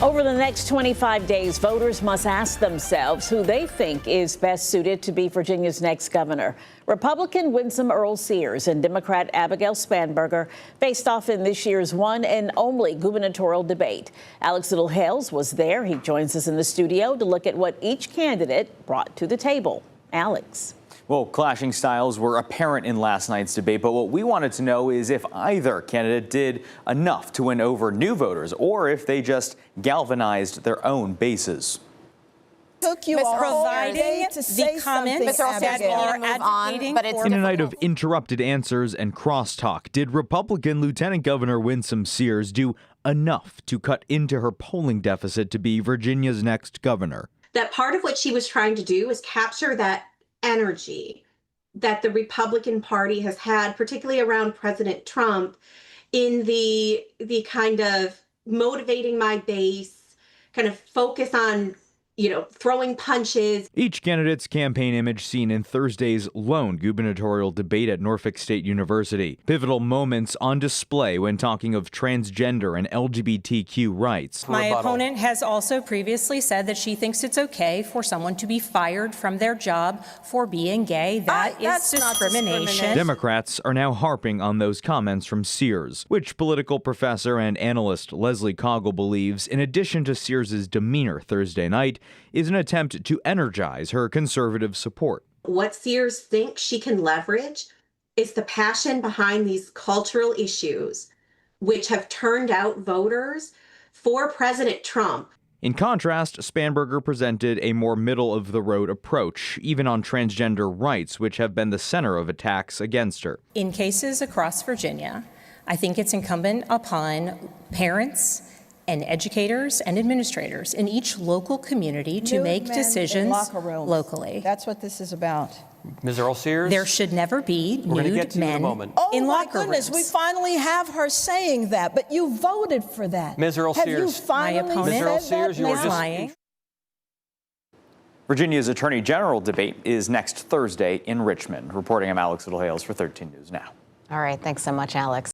Over the next 25 days, voters must ask themselves who they think is best suited to be Virginia's next governor. Republican Winsome Earl Sears and Democrat Abigail Spanberger faced off in this year's one and only gubernatorial debate. Alex Little-Hales was there. He joins us in the studio to look at what each candidate brought to the table. Alex. Well, clashing styles were apparent in last night's debate, but what we wanted to know is if either candidate did enough to win over new voters or if they just galvanized their own bases. Took you providing the comments that are advocating for in a night of interrupted answers and crosstalk, did Republican Lieutenant Governor Winsome Sears do enough to cut into her polling deficit to be Virginia's next governor? That part of what she was trying to do was capture that energy that the Republican Party has had, particularly around President Trump, in the kind of motivating my base, kind of focus on, throwing punches. Each candidate's campaign image seen in Thursday's lone gubernatorial debate at Norfolk State University. Pivotal moments on display when talking of transgender and LGBTQ rights. My opponent has also previously said that she thinks it's okay for someone to be fired from their job for being gay. That is discrimination. Democrats are now harping on those comments from Sears, which political professor and analyst Leslie Coggle believes, in addition to Sears's demeanor Thursday night, is an attempt to energize her conservative support. What Sears thinks she can leverage is the passion behind these cultural issues, which have turned out voters for President Trump. In contrast, Spanberger presented a more middle-of-the-road approach, even on transgender rights, which have been the center of attacks against her. In cases across Virginia, I think it's incumbent upon parents and educators and administrators in each local community to make decisions locally. That's what this is about. Ms. Earl Sears? There should never be nude men in locker rooms. We finally have her saying that, but you voted for that. Ms. Earl Have Sears. you finally Ms. Earl said Sears, that you are now? just lying. Virginia's Attorney General debate is next Thursday in Richmond. Reporting, I'm Alex Little-Hales for 13 News Now. All right, thanks so much, Alex.